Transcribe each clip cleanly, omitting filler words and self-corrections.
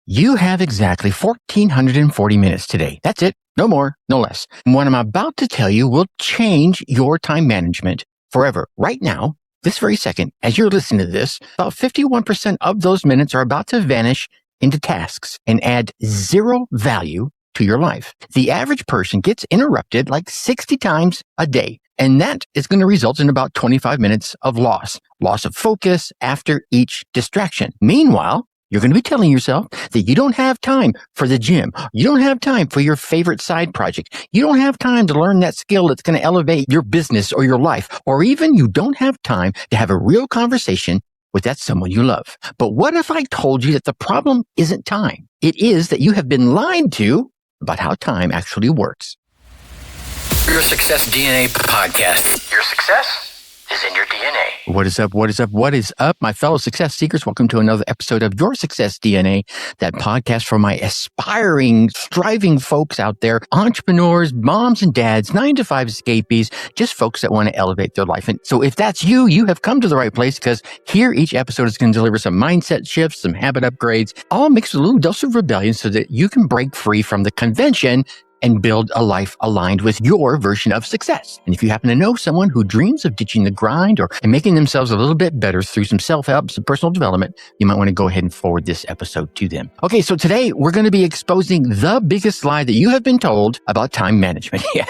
You have exactly 1,440 minutes today. That's it. No more, no less. And what I'm about to tell you will change your time management forever. Right now, this very second, as you're listening to this, about 51% of those minutes are about to vanish into tasks and add zero value to your life. The average person gets interrupted like 60 times a day, and that is going to result in about 25 minutes of loss of focus after each distraction. Meanwhile, you're going to be telling yourself that you don't have time for the gym. You don't have time for your favorite side project. You don't have time to learn that skill that's going to elevate your business or your life. Or even you don't have time to have a real conversation with that someone you love. But what if I told you that the problem isn't time? It is that you have been lied to about how time actually works. Your Success DNA podcast. Your success is in your DNA. What is up? What is up? What is up, my fellow success seekers? Welcome to another episode of Your Success DNA, that podcast for my aspiring, striving folks out there, entrepreneurs, moms and dads, 9-to-5 escapees, just folks that want to elevate their life. And so if that's you, you have come to the right place, because here each episode is going to deliver some mindset shifts, some habit upgrades, all mixed with a little dose of rebellion so that you can break free from the convention and build a life aligned with your version of success. And if you happen to know someone who dreams of ditching the grind and making themselves a little bit better through some self-help, some personal development, you might want to go ahead and forward this episode to them. Okay, so today we're going to be exposing the biggest lie that you have been told about time management. Yeah,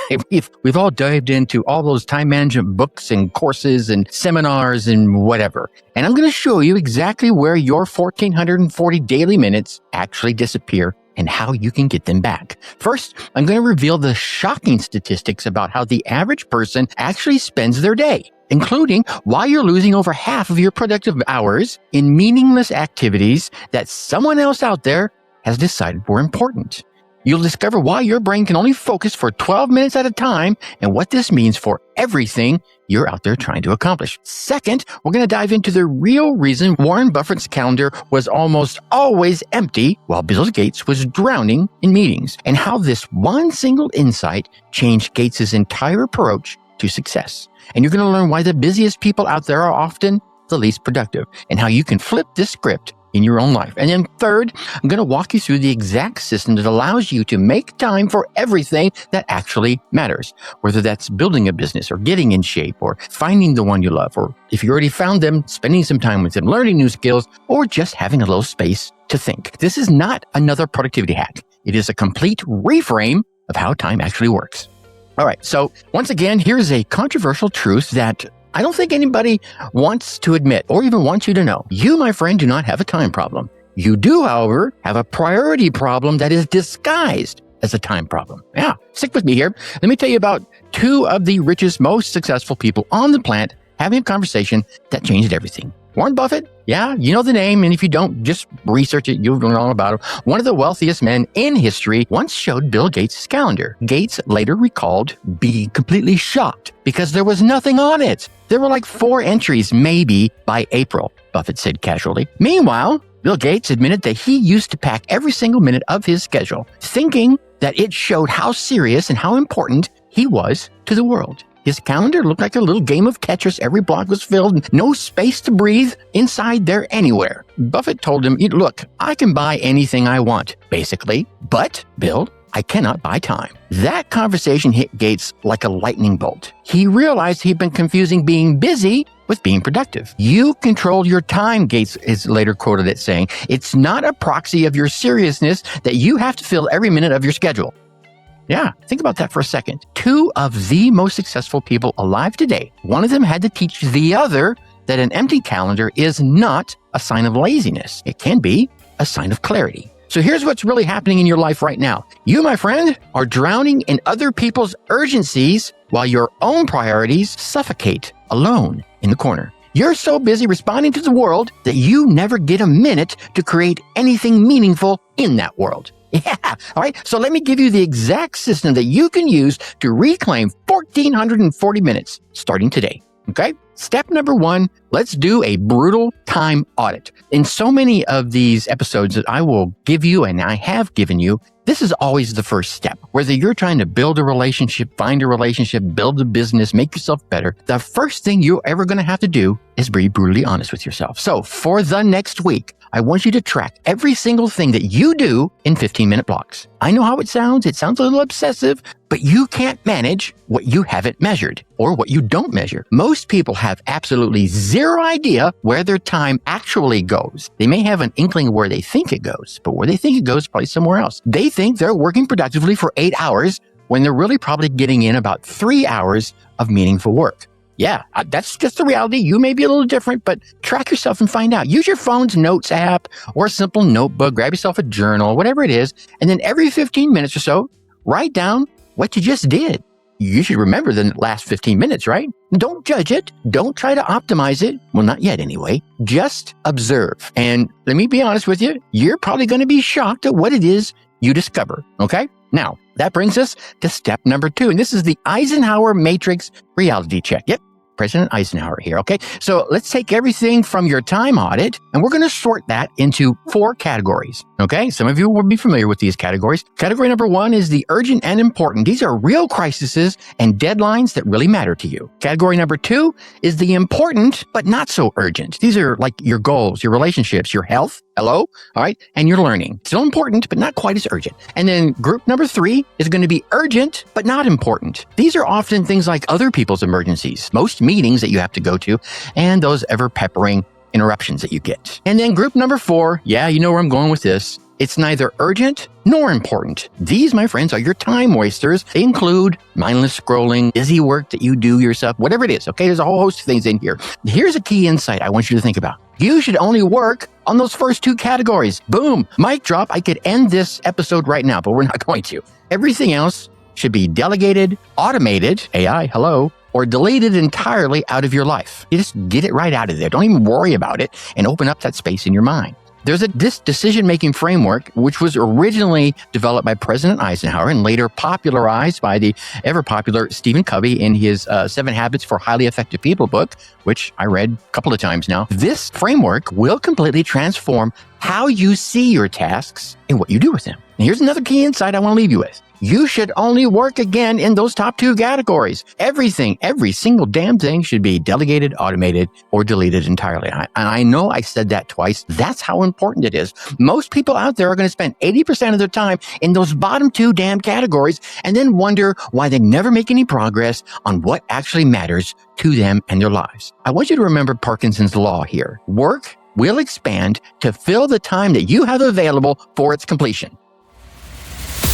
we've all dived into all those time management books and courses and seminars and whatever. And I'm going to show you exactly where your 1,440 daily minutes actually disappear and how you can get them back. First, I'm going to reveal the shocking statistics about how the average person actually spends their day, including why you're losing over half of your productive hours in meaningless activities that someone else out there has decided were important. You'll discover why your brain can only focus for 12 minutes at a time and what this means for everything you're out there trying to accomplish. Second, we're going to dive into the real reason Warren Buffett's calendar was almost always empty while Bill Gates was drowning in meetings, and how this one single insight changed Gates' entire approach to success. And you're going to learn why the busiest people out there are often the least productive, and how you can flip this script in your own life. And then third, I'm going to walk you through the exact system that allows you to make time for everything that actually matters, whether that's building a business or getting in shape or finding the one you love, or if you already found them, spending some time with them, learning new skills, or just having a little space to think. This is not another productivity hack. It is a complete reframe of how time actually works. All right. So once again, here's a controversial truth that I don't think anybody wants to admit or even wants you to know. You, my friend, do not have a time problem. You do, however, have a priority problem that is disguised as a time problem. Yeah, stick with me here. Let me tell you about two of the richest, most successful people on the planet having a conversation that changed everything. Warren Buffett, yeah, you know the name, and if you don't, just research it, you'll learn all about it. One of the wealthiest men in history once showed Bill Gates' calendar. Gates later recalled being completely shocked because there was nothing on it. There were like 4 entries, maybe, by April, Buffett said casually. Meanwhile, Bill Gates admitted that he used to pack every single minute of his schedule, thinking that it showed how serious and how important he was to the world. His calendar looked like a little game of Tetris. Every block was filled, no space to breathe inside there anywhere. Buffett told him, look, I can buy anything I want, basically, but, Bill, I cannot buy time. That conversation hit Gates like a lightning bolt. He realized he'd been confusing being busy with being productive. You control your time, Gates is later quoted as saying. It's not a proxy of your seriousness that you have to fill every minute of your schedule. Yeah, think about that for a second. 2 of the most successful people alive today, one of them had to teach the other that an empty calendar is not a sign of laziness. It can be a sign of clarity. So here's what's really happening in your life right now. You, my friend, are drowning in other people's urgencies while your own priorities suffocate alone in the corner. You're so busy responding to the world that you never get a minute to create anything meaningful in that world. Yeah. All right. So let me give you the exact system that you can use to reclaim 1,440 minutes starting today. Okay. Step number 1, let's do a brutal time audit. In so many of these episodes that I will give you and I have given you, this is always the first step. Whether you're trying to build a relationship, find a relationship, build a business, make yourself better, the first thing you're ever going to have to do is be brutally honest with yourself. So for the next week, I want you to track every single thing that you do in 15-minute blocks. I know how it sounds. It sounds a little obsessive, but you can't manage what you haven't measured or what you don't measure. Most people have absolutely zero idea where their time actually goes. They may have an inkling of where they think it goes, but where they think it goes is probably somewhere else. They think they're working productively for 8 hours when they're really probably getting in about 3 hours of meaningful work. Yeah, that's just the reality. You may be a little different, but track yourself and find out. Use your phone's notes app or a simple notebook. Grab yourself a journal, whatever it is. And then every 15 minutes or so, write down what you just did. You should remember the last 15 minutes, right? Don't judge it. Don't try to optimize it. Well, not yet anyway. Just observe. And let me be honest with you. You're probably going to be shocked at what it is you discover. Okay? Now, that brings us to step number 2. And this is the Eisenhower Matrix reality check. Yep. President Eisenhower here. Okay. So let's take everything from your time audit and we're going to sort that into 4 categories. Okay. Some of you will be familiar with these categories. Category number 1 is the urgent and important. These are real crises and deadlines that really matter to you. Category number 2 is the important, but not so urgent. These are like your goals, your relationships, your health. Hello. All right. And your learning. Still important, but not quite as urgent. And then group number 3 is going to be urgent, but not important. These are often things like other people's emergencies, most meetings that you have to go to, and those ever peppering interruptions that you get. And then group number 4, yeah, you know where I'm going with this. It's neither urgent nor important. These, my friends, are your time wasters. They include mindless scrolling, busy work that you do yourself, whatever it is. Okay, there's a whole host of things in here. Here's a key insight I want you to think about. You should only work on those first 2 categories. Boom, mic drop. I could end this episode right now, but we're not going to. Everything else should be delegated, automated, AI, hello, or deleted entirely out of your life. You just get it right out of there. Don't even worry about it and open up that space in your mind. There's this decision-making framework, which was originally developed by President Eisenhower and later popularized by the ever-popular Stephen Covey in his 7 Habits for Highly Effective People book, which I read a couple of times now. This framework will completely transform how you see your tasks and what you do with them. And here's another key insight I want to leave you with. You should only work again in those top 2 categories. Everything, every single damn thing should be delegated, automated, or deleted entirely. And I know I said that twice. That's how important it is. Most people out there are going to spend 80% of their time in those bottom 2 damn categories and then wonder why they never make any progress on what actually matters to them and their lives. I want you to remember Parkinson's law here. Work will expand to fill the time that you have available for its completion.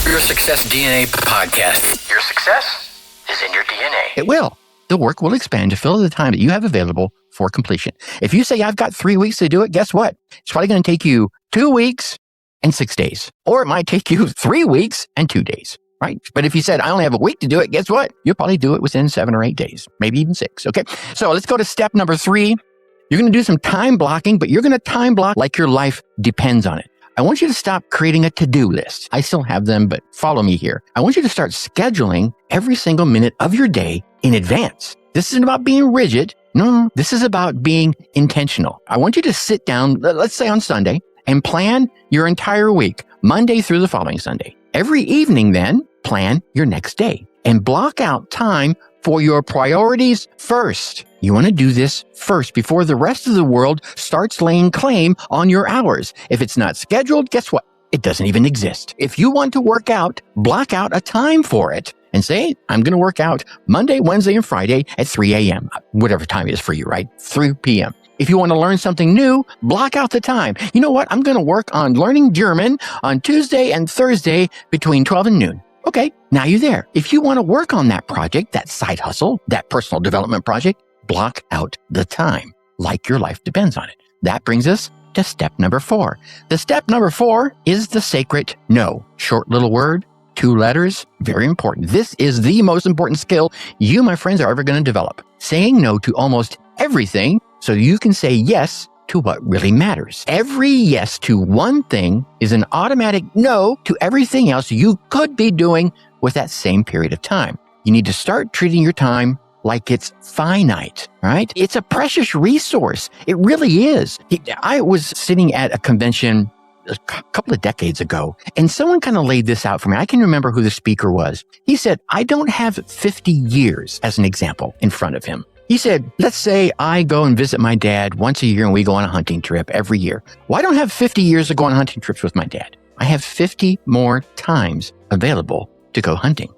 Your Success DNA podcast. Your success is in your DNA. It will. The work will expand to fill the time that you have available for completion. If you say, I've got 3 weeks to do it, guess what? It's probably going to take you 2 weeks and 6 days. Or it might take you 3 weeks and 2 days, right? But if you said, I only have a week to do it, guess what? You'll probably do it within 7 or 8 days, maybe even 6. Okay. So let's go to step number 3. You're going to do some time blocking, but you're going to time block like your life depends on it. I want you to stop creating a to-do list. I still have them, but follow me here. I want you to start scheduling every single minute of your day in advance. This isn't about being rigid. No, this is about being intentional. I want you to sit down, let's say on Sunday, and plan your entire week, Monday through the following Sunday. Every evening then, plan your next day and block out time for your priorities first. You want to do this first before the rest of the world starts laying claim on your hours. If it's not scheduled, guess what? It doesn't even exist. If you want to work out, block out a time for it and say, I'm going to work out Monday, Wednesday, and Friday at 3 a.m., whatever time it is for you, right? 3 p.m. If you want to learn something new, block out the time. You know what? I'm going to work on learning German on Tuesday and Thursday between 12 and noon. Okay, now you're there. If you want to work on that project, that side hustle, that personal development project, block out the time like your life depends on it. That brings us to step number 4. The step number 4 is the sacred no. Short little word, 2 letters, very important. This is the most important skill you, my friends, are ever going to develop. Saying no to almost everything so you can say yes to what really matters. Every yes to one thing is an automatic no to everything else you could be doing with that same period of time. You need to start treating your time like it's finite, right? It's a precious resource. It really is. I was sitting at a convention a couple of decades ago, and someone kind of laid this out for me. I can remember who the speaker was. He said, I don't have 50 years, as an example, in front of him. He said, let's say I go and visit my dad once a year and we go on a hunting trip every year. Well, I don't have 50 years to go on hunting trips with my dad. I have 50 more times available to go hunting.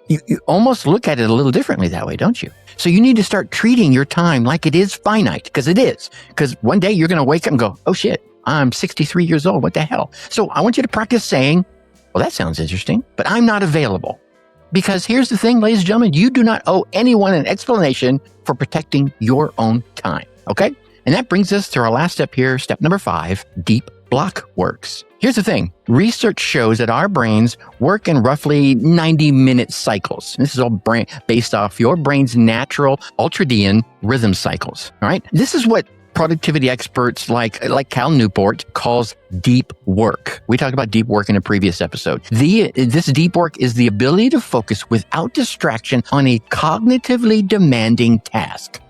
You almost look at it a little differently that way, don't you? So you need to start treating your time like it is finite, because it is. Because one day you're going to wake up and go, oh shit, I'm 63 years old. What the hell? So I want you to practice saying, well, that sounds interesting, but I'm not available. Because here's the thing, ladies and gentlemen, you do not owe anyone an explanation for protecting your own time, okay? And that brings us to our last step here, step number 5, deep block works. Here's the thing. Research shows that our brains work in roughly 90-minute cycles. This is all based off your brain's natural ultradian rhythm cycles, all right? This is what productivity experts like Cal Newport calls deep work. We talked about deep work in a previous episode. This deep work is the ability to focus without distraction on a cognitively demanding task.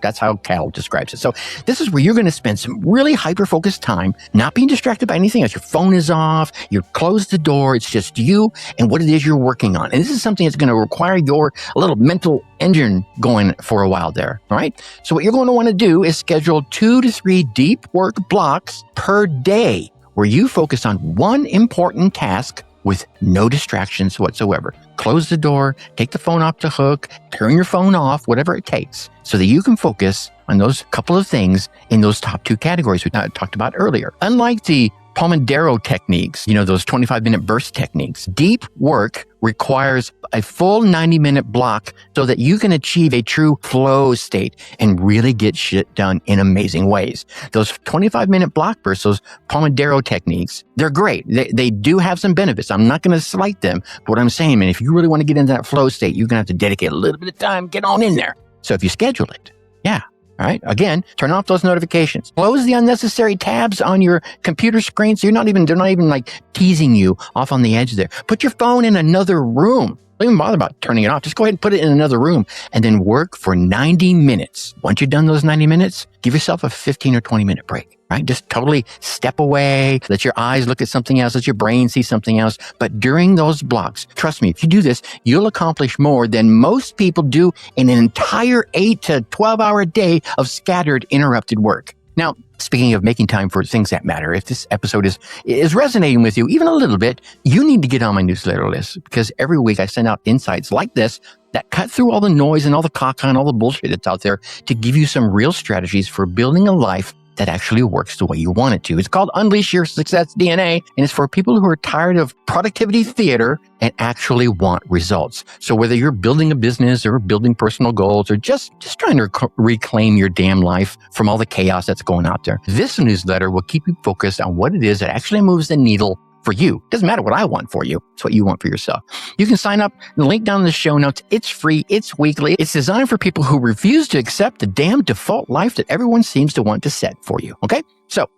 That's how Cal describes it. So this is where you're going to spend some really hyper-focused time, not being distracted by anything else. Your phone is off. You close the door. It's just you and what it is you're working on. And this is something that's going to require your little mental engine going for a while there. All right. So what you're going to want to do is schedule 2 to 3 deep work blocks per day where you focus on one important task with no distractions whatsoever. Close the door, take the phone off the hook, turn your phone off, whatever it takes, so that you can focus on those couple of things in those top 2 categories we talked about earlier. Unlike the Pomodoro techniques, those 25-minute burst techniques, deep work requires a full 90-minute block so that you can achieve a true flow state and really get shit done in amazing ways. Those 25-minute block bursts, those Pomodoro techniques, they're great. They do have some benefits. I'm not going to slight them. But what I'm saying, man, if you really want to get into that flow state, you're going to have to dedicate a little bit of time, get on in there. So if you schedule it, yeah. All right. Again, turn off those notifications. Close the unnecessary tabs on your computer screen so they're not even like teasing you off on the edge there. Put your phone in another room. Don't even bother about turning it off. Just go ahead and put it in another room and then work for 90 minutes. Once you've done those 90 minutes, give yourself a 15 or 20 minute break. Right? Just totally step away, let your eyes look at something else, let your brain see something else. But during those blocks, trust me, if you do this, you'll accomplish more than most people do in an entire 8 to 12 hour day of scattered, interrupted work. Now, speaking of making time for things that matter, if this episode is resonating with you even a little bit, you need to get on my newsletter list, because every week I send out insights like this that cut through all the noise and all the caca and all the bullshit that's out there to give you some real strategies for building a life that actually works the way you want it to. It's called Unleash Your Success DNA, and it's for people who are tired of productivity theater and actually want results. So whether you're building a business or building personal goals or just trying to reclaim your damn life from all the chaos that's going out there, this newsletter will keep you focused on what it is that actually moves the needle for you. Doesn't matter what I want for you. It's what you want for yourself. You can sign up. The link down in the show notes. It's free. It's weekly. It's designed for people who refuse to accept the damn default life that everyone seems to want to set for you. Okay? So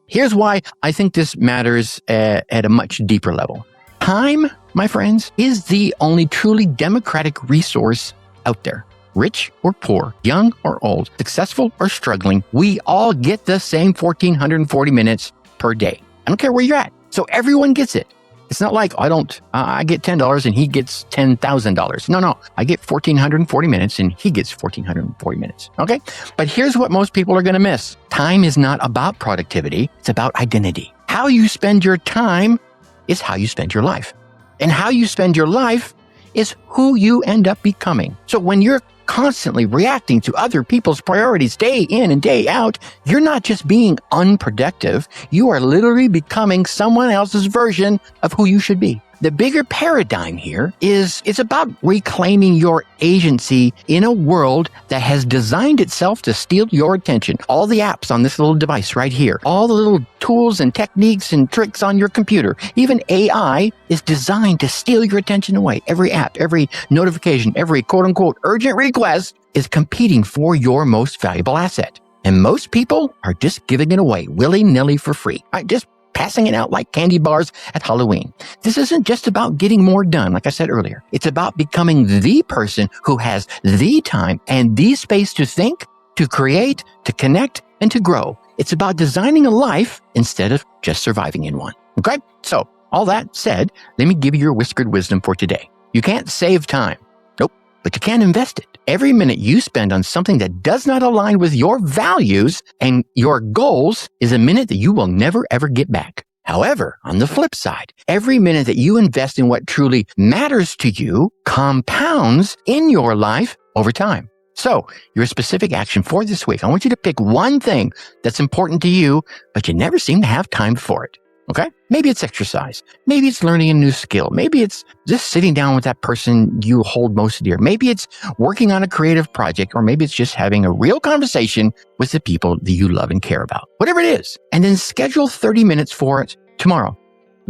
here's why I think this matters at a much deeper level. Time, my friends, is the only truly democratic resource out there. Rich or poor, young or old, successful or struggling, we all get the same 1,440 minutes per day. I don't care where you're at. So everyone gets it. It's not like I get $10 and he gets $10,000. No. I get 1,440 minutes and he gets 1,440 minutes. Okay. But here's what most people are going to miss. Time is not about productivity. It's about identity. How you spend your time is how you spend your life. And how you spend your life is who you end up becoming. So when you're constantly reacting to other people's priorities day in and day out, you're not just being unproductive, you are literally becoming someone else's version of who you should be. The bigger paradigm here is it's about reclaiming your agency in a world that has designed itself to steal your attention. All the apps on this little device right here, all the little tools and techniques and tricks on your computer, even AI is designed to steal your attention away. Every app, every notification, every quote unquote urgent request is competing for your most valuable asset. And most people are just giving it away willy-nilly for free. Right? Just passing it out like candy bars at Halloween. This isn't just about getting more done, like I said earlier. It's about becoming the person who has the time and the space to think, to create, to connect, and to grow. It's about designing a life instead of just surviving in one. Okay? So, all that said, let me give you your whispered wisdom for today. You can't save time. Nope. but you can't invest it. Every minute you spend on something that does not align with your values and your goals is a minute that you will never, ever get back. However, on the flip side, every minute that you invest in what truly matters to you compounds in your life over time. So, your specific action for this week, I want you to pick one thing that's important to you, but you never seem to have time for it. Okay? Maybe it's exercise. Maybe it's learning a new skill. Maybe it's just sitting down with that person you hold most dear. Maybe it's working on a creative project, or maybe it's just having a real conversation with the people that you love and care about. Whatever it is. And then schedule 30 minutes for it tomorrow.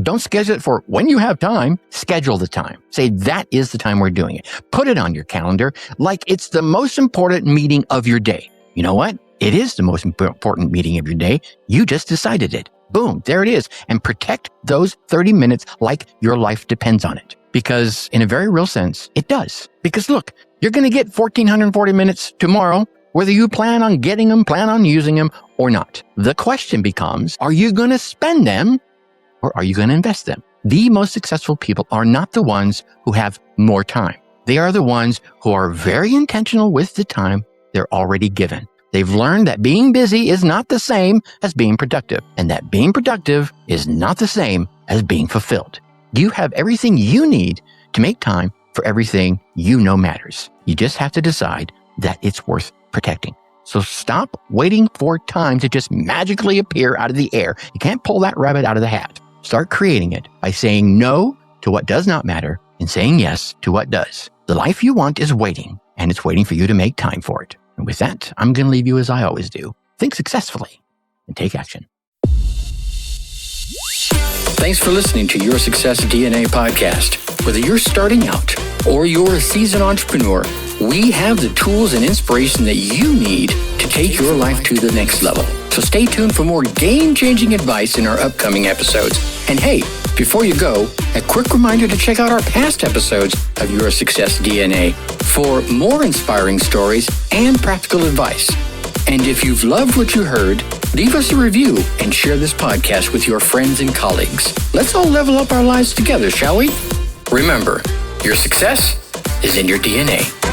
Don't schedule it for when you have time. Schedule the time. Say that is the time we're doing it. Put it on your calendar like it's the most important meeting of your day. You know what? It is the most important meeting of your day. You just decided it. Boom, there it is. And protect those 30 minutes like your life depends on it. Because in a very real sense, it does. Because look, you're going to get 1,440 minutes tomorrow, whether you plan on getting them, plan on using them or not. The question becomes, are you going to spend them or are you going to invest them? The most successful people are not the ones who have more time. They are the ones who are very intentional with the time they're already given. They've learned that being busy is not the same as being productive, and that being productive is not the same as being fulfilled. You have everything you need to make time for everything you know matters. You just have to decide that it's worth protecting. So stop waiting for time to just magically appear out of the air. You can't pull that rabbit out of the hat. Start creating it by saying no to what does not matter and saying yes to what does. The life you want is waiting, and it's waiting for you to make time for it. And with that, I'm going to leave you as I always do. Think successfully and take action. Thanks for listening to Your Success DNA podcast. Whether you're starting out or you're a seasoned entrepreneur, we have the tools and inspiration that you need to take your life to the next level. So stay tuned for more game-changing advice in our upcoming episodes. And hey, before you go, a quick reminder to check out our past episodes of Your Success DNA for more inspiring stories and practical advice. And if you've loved what you heard, leave us a review and share this podcast with your friends and colleagues. Let's all level up our lives together, shall we? Remember, your success is in your DNA.